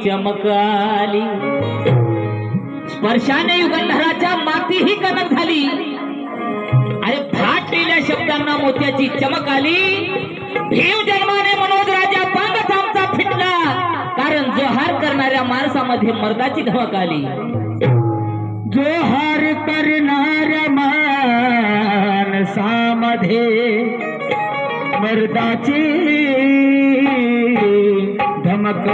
चमकाली स्पर्शाने युगंधराच्या माती ही कणक झाली। अरे फाटलेल्या शब्दांना मोत्याची चमक आली। भीम जन्माने मनोज राजा पांगच आमचा फिटला, कारण जोहार करणाऱ्या माणसामध्ये मर्दाची धमक आली। जोहार करणाऱ्या माणसामध्ये मर्दाची धमक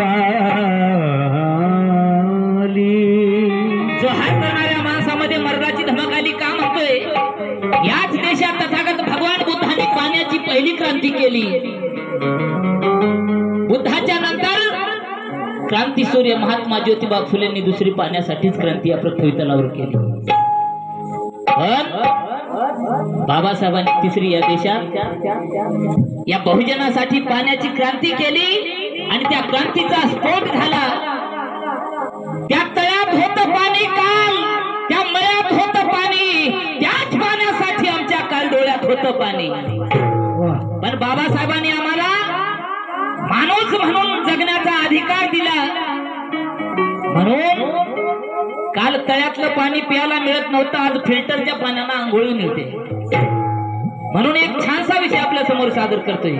जोहार करणाऱ्या माणसामध्ये मर्दाची धमक आली का म्हणतोय? याच देशात तथागत भगवान बुद्धांनी पाण्याची पहिली क्रांती केली। बुद्धाच्या नंतर क्रांतीसूर्य महात्मा ज्योतिबा फुलेंनी दुसरी पाण्यासाठीच क्रांती या पृथ्वी तलावर केली। बाबासाहेबांनी तिसरी या देशात या बहुजनासाठी पाण्याची क्रांती केली आणि त्या क्रांतीचा स्फोट झाला। त्या तळ्यात होतं पाणी काल, त्या मळ्यात होतं पाणी, त्याच पाण्यासाठी आमच्या काल डोळ्यात होतं पाणी। पण बाबासाहेबांनी आम्हाला माणूस म्हणून जगण्याचा अधिकार दिला, म्हणून काल तळ्यातलं पाणी प्यायला मिळत नव्हतं, आज फिल्टरच्या पाण्यानं आंघोळ मिळते। म्हणून एक छानसा विषय आपल्या समोर सादर करतोय।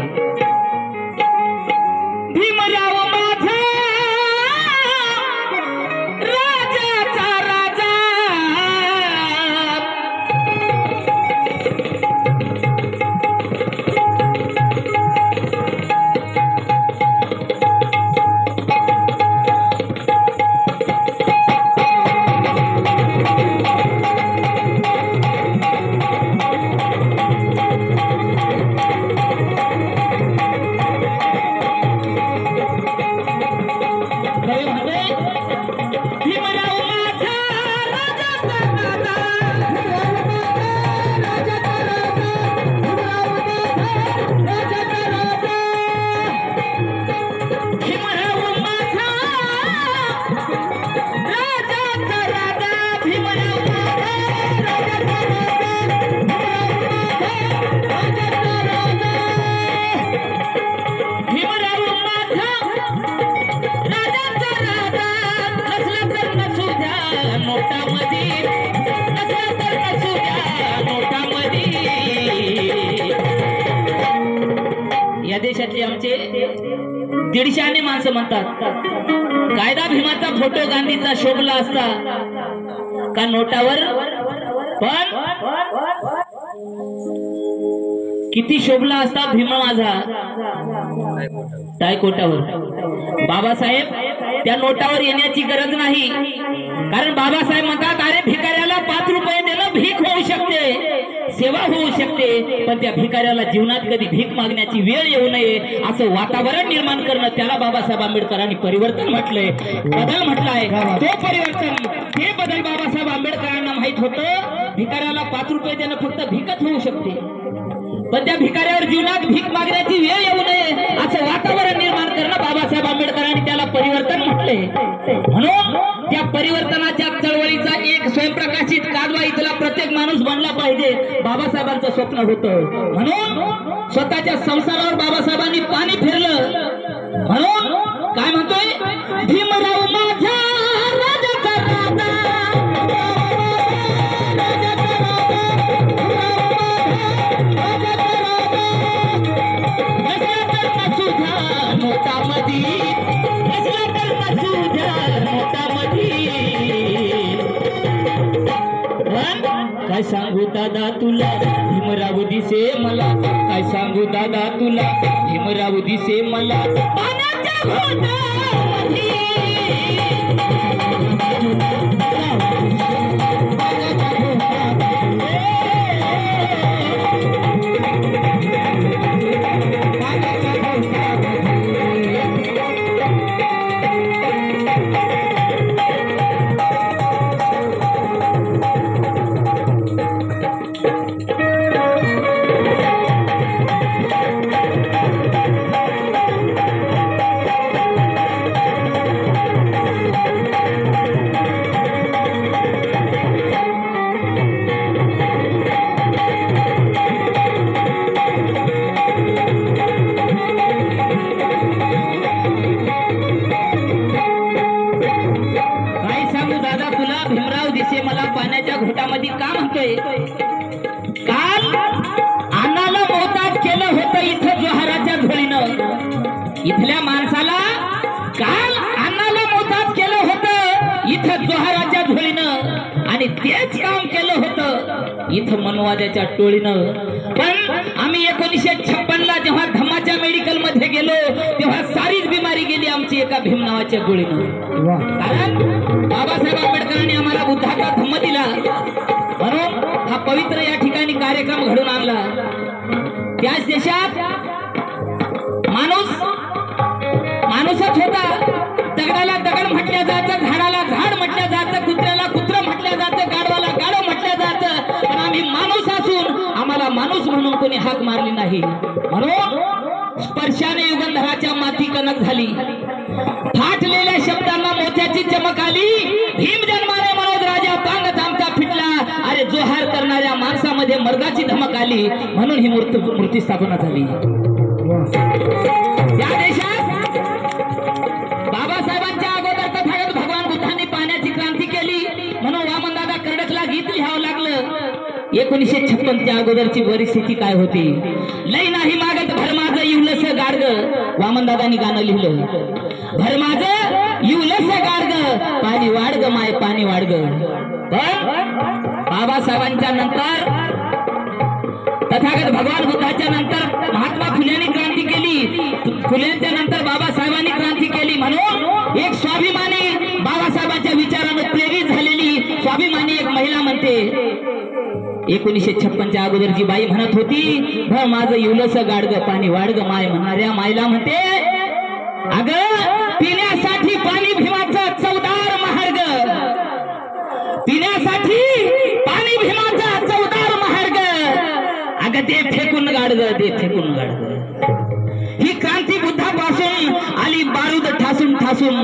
भीमराव माझा राजाचा राजा, या देशातले आमचे 150 माणसं म्हणतात कायदा भीमाचा फोटो गांधीचा शोभला असता का नोटावर, पण किती शोभला असता भीम माझा टायकोटावर। बाबासाहेब त्या नोटावर येण्याची गरज नाही, कारण बाबासाहेब म्हणतात अरे भिकाऱ्याला 5 रुपये देणं भीक होऊ शकते, सेवा होऊ शकते, पण त्या भिकाऱ्याला जीवनात कधी भीक मागण्याची वेळ येऊ नये असं वातावरण निर्माण करणं, त्याला बाबासाहेब आंबेडकरांनी परिवर्तन म्हटलंय, बदल म्हटलाय। तो परिवर्तन, ते बदल बाबासाहेब आंबेडकरांना माहित होतं। भिकाऱ्याला 5 रुपये देणं फक्त भीकच होऊ शकते, पण त्या भिकाऱ्यावर जीवनात भीक मागण्याची वेळ येऊ नये असं वातावरण निर्माण करणं बाबासाहेब आंबेडकरांनी त्याला परिवर्तन म्हटले। म्हणून त्या परिवर्तनाच्या चळवळीचा एक स्वयंप्रकाशित कादवा इथला प्रत्येक माणूस बनला पाहिजे, बाबासाहेबांचं स्वप्न होतं। म्हणून स्वतःच्या संसारावर बाबासाहेबांनी पाणी फिरलं। म्हणून काय म्हणतोय, भीमराव माझ्या राजाचा राजा, काय सांगू दादा तुला भीमराव दिसे मला, काय सांगू दादा तुला भीमराव दिसे मला पाण्याच्या घोटामध्ये. घोटामध्ये का म्हणतोय, काल अन्नाला मोहताज केलं होतं इथं जोहाराच्या झोळीनं. इथल्या माणसाला काल अन्नाला मोहताज केलं होतं इथं जोहाराच्या झोळीनं आणि तेच काम केलं होतं इथं मनवाद्याच्या टोळीनं. पण आम्ही 1956 ला जेव्हा धम्माच्या मेडिकल मध्ये गेलो तेव्हा सारीच बिमारी गेली आमची एका भीम नावाच्या गोळीनं. कारण बाबासाहेब आंबेडकरांनी आम्हाला बुद्धाचा धम्म दिला म्हणून हा पवित्र या ठिकाणी कार्यक्रम घडून आणला. त्याच देशात माणूसच होता. दगडाला दगड म्हटल्या जातं, झाडाला झाड म्हटल्या जातं, कुत्र्याला कुत्र म्हटल्या जातं, गाढवाला गाढव म्हटल्या जातं. पण आम्ही माणूस असून आम्हाला माणूस म्हणून कोणी हाक मारली नाही. म्हणून स्पर्शाने युगंधराच्या माती कनक झाली, फाटलेल्या शब्दांना मोत्याची चमक आली. भीम जन्माने मनोज राजा पांगत आमचा फिटला. अरे जोहार करणाऱ्या माणसामध्ये मर्दाची धमक आली म्हणून ही मूर्ती स्थापना झाली. या देशात बाबासाहेबांच्या अगोदर तथागत भगवान बुद्धांनी पाण्याची क्रांती केली म्हणून वामनदादा कर्डकला गीत लिहावं लागलं. 1956च्या अगोदरची परिस्थिती काय होती, लय नाही मागत भरमाज इवलस गाडग. वामनदादांनी गाणं लिहिलं, भरमाज इवलस गाडग, पाणी वाडग माय पाणी वाडग. पण बाबासाहेबांच्या नंतर तथागत भगवान बुद्धाच्या नंतर महात्मा फुल्यांनी क्रांती केली, फुल्यांच्या नंतर बाबासाहेबांनी क्रांती केली. म्हणून एक स्वाभिमानी बाबासाहेबांच्या विचारानं प्रेरित झालेली स्वाभिमानी एक महिला म्हणते, 1956च्या अगोदर जी बाई म्हणत होती भ माझं इवलस गाडग पाणी वाडग माय, म्हणणाऱ्या मायला म्हणते अगं पिण्यासाठी पाणी भीमाचं चवदार महार्ग, पिण्यासाठी पाणी भीमाचा चवदार महार्ग, अगं ते फेकून गाडग, ते फेकून गाडग. ही क्रांती बुद्धापासून आली बारूद ठासून ठासून,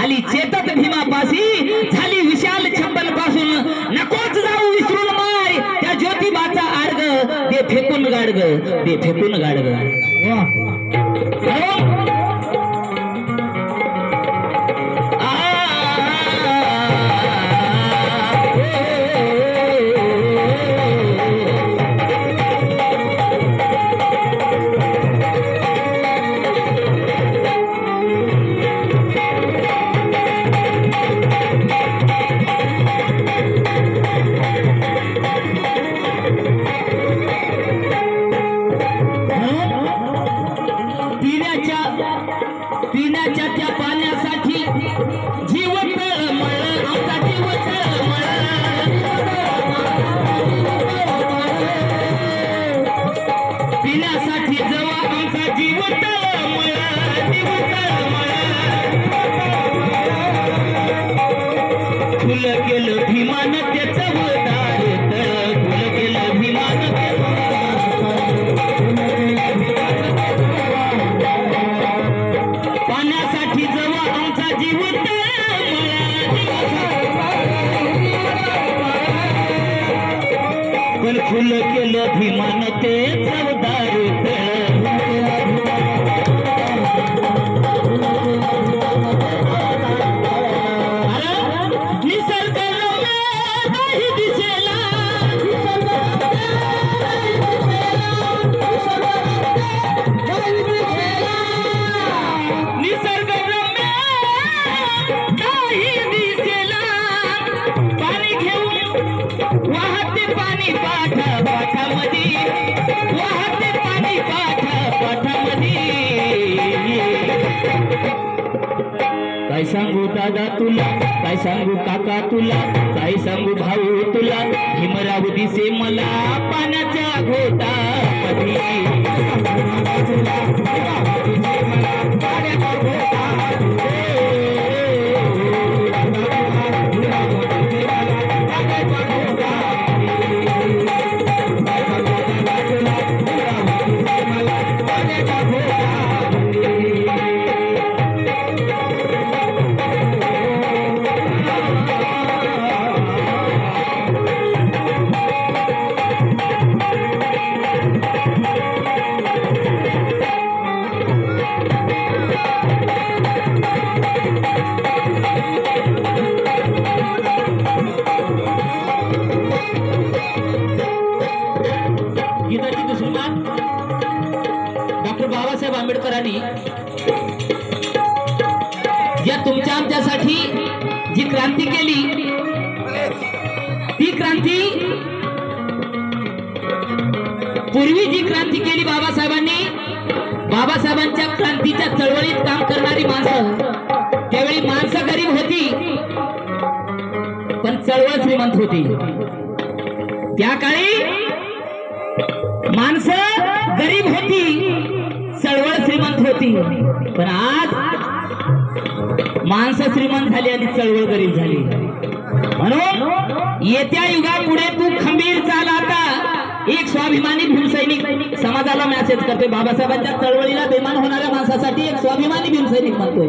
आली चेतत भीमापासी, झाली विशाल छप्पन पासून. नकोच जाऊ विसरून माय त्या ज्योतिबाचा आडग, ते फेकून गाडग, ते फेकून गाडग. पिण्याच्या त्या पाण्यासाठी जीव तळमळ, आमचा जीव तळमळ. पिण्यासाठी जवा आमचा जीव तळमळ, जीव तळमळ. फुल केलं भीमान त्याचं वदार तळ, फुल केलं भीमान पाण्यासाठी जवळ आमचा जीव पण फुल केलं भीमान ते चवदार तळ. काय सांगू दादा तुला, काय सांगू काका तुला, काय सांगू भाऊ तुला, भीमराव दिसे मला पाण्याच्या घोटामध्ये. गीताची दुसरी मान डॉक्टर बाबासाहेब आंबेडकरांनी या तुमच्या आमच्यासाठी जी क्रांती केली, ती क्रांती पूर्वी जी क्रांती केली बाबासाहेबांनी, बाबासाहेबांच्या क्रांतीच्या चळवळीत काम करणारी माणसं, त्यावेळी माणसं गरीब होती पण चळवळ श्रीमंत होती. त्या काळी माणसं गरीब होती, चळवळ श्रीमंत होती. पण आज माणसं श्रीमंत झाली आणि चळवळ गरीब झाली. म्हणून येत्या युगापुढे तू खंबीर चाल. आता एक स्वाभिमानी भीमसैनिक समाजाला मेसेज करते, बाबासाहेबांच्या चळवळीला बेमान होणाऱ्या माणसासाठी एक स्वाभिमानी भीमसैनिक म्हणतो,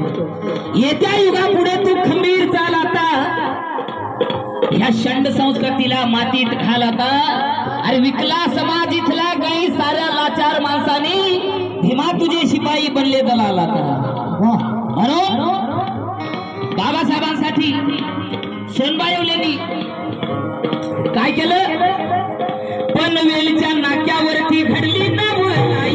येत्या युगापुढे तू खंबीर चाल. आता ह्या षंड संस्कृतीला मातीत घाल. आता अरे विकला समाज इथला काही साऱ्या लाचार माणसानी, भीमा तुझे शिपाई बनले दलाल. आता म्हणून बाबासाहेबांसाठी सोनबाई उलेंनी काय केलं, पनवेलच्या नाक्यावरती घडली नवलाई.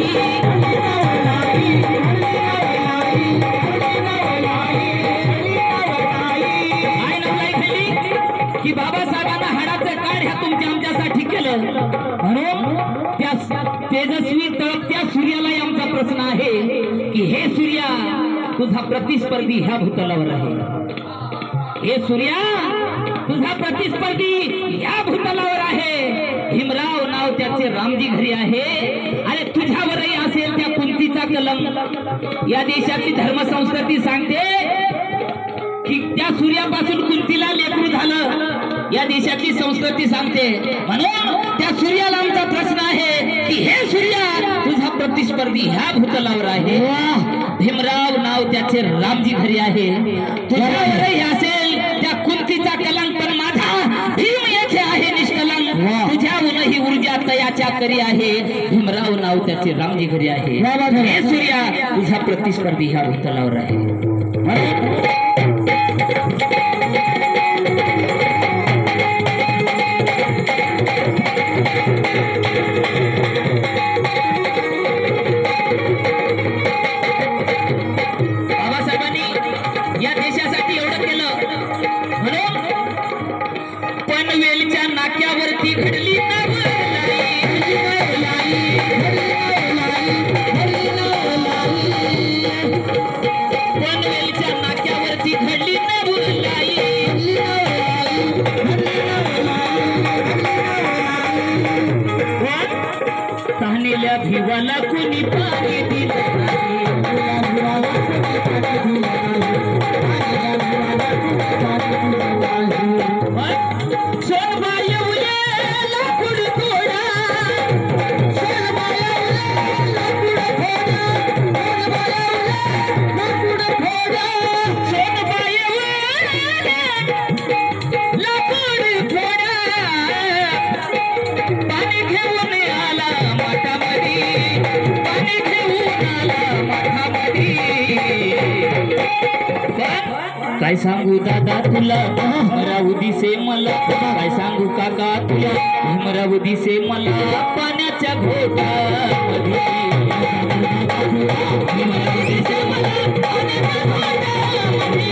काय नवलाई केली की बाबासाहेबांना हाडाचं काढ ह्या तुमच्या आमच्यासाठी केलं. म्हणून त्या तेजस्वी तळपत्या सूर्याला आमचा प्रश्न आहे की हे सूर्या, तुझा प्रतिस्पर्धी ह्या भूतलावर आहे. हे सूर्या, तुझा प्रतिस्पर्धी ह्या भूतलावर आहे. भीमराव नाव त्याचे रामजी घरी आहे. अरे तुझ्यावरही असेल त्या कुंतीचा कलम. या देशाची धर्मसंस्कृती सांगते की त्या सूर्यापासून कुंतीला लेकरू झालं. या देशातली संस्कृती सांगते. म्हणून त्या सूर्याला आमचा प्रश्न आहे की हे सूर्या, तुझा प्रतिस्पर्धी ह्या भूतलावर आहे. भीमराव नाव त्याचे रामजी घरी आहे. तुझ्यावरही असेल त्या कुंतीचा कलंक, पण माझा भीम येथे आहे निष्कलंक. तुझ्याहूनही ऊर्जा तयाच्या करी आहे. भीमराव नाव त्याचे रामजी घरी आहे. हे सूर्या, तुझा प्रतिस्पर्धी ह्या भूतलावर आहे. बाबासाहेबांनी या देशासाठी एवढं केलं. म्हणून पनवेलच्या नाक्यावरती घडली पनवेलच्या नाक्यावरती घडली नवलाई. तहानेल्या भिवाला कोणी पाणी दिलं. सोनबाई उले लाकूड तोडा, सोनबाई उले लाकूड फोडा, सोनबाई उले लाकूड फोडा. पाणी घेऊन आला माठामध्ये, पाणी घेऊन आला माठामध्ये. काय सांगू दादा तुला, भीमराव दिसे मला, काय सांगू काका तुला, भीमराव दिसे मला पाण्याच्या घोटामध्ये. भीमराव दिसे मला पाण्याच्या घोटामध्ये.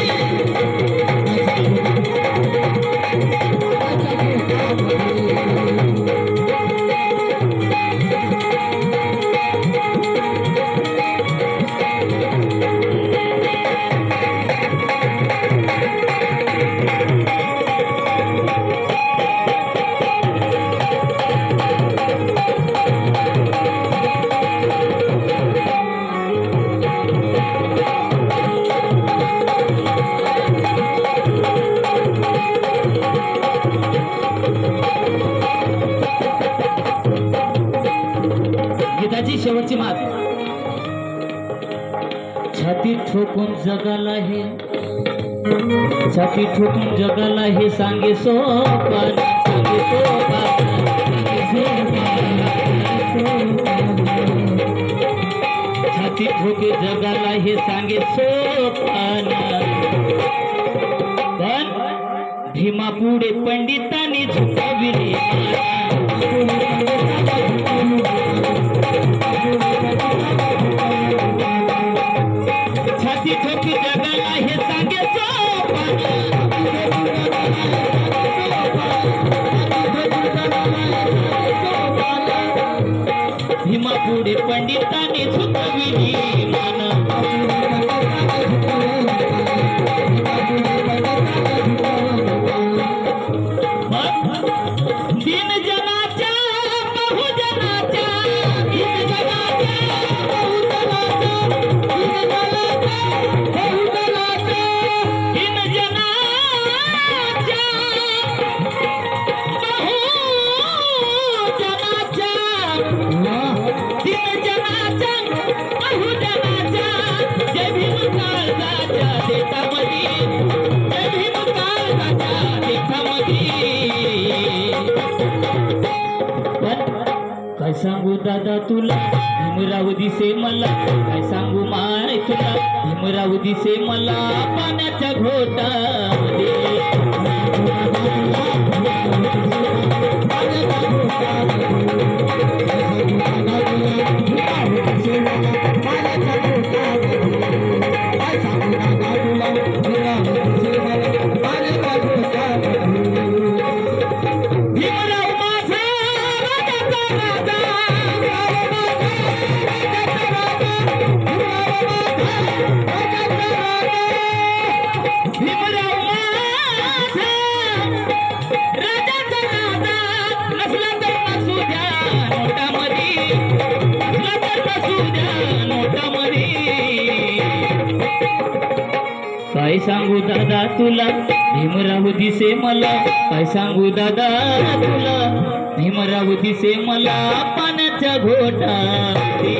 छाती ठोकून जगाला हे छाती ठोकून जगाला हे सांगे सोपान सांगे सोपान छाती ठोके जगाला हे सांगे सोपान पण भीमा पुढे पंडितांनी झुकविले छाती ठोकी जगाला हे सांगे सोपान भीमा पुढे पंडितांनी झुकविली मान दिन जनाच्या बहुजनाच्या दिन जनाच्या काय सांगू दादा तुला भीमराव दिसे मला काय सांगू माय तुला भीमराव दिसे मला पाण्याच्या घोटामध्ये काय सांगू दादा तुला भीमराव दिसे मला काय सांगू दादा तुला भीमराव दिसे मला पाण्याच्या घोटामध्ये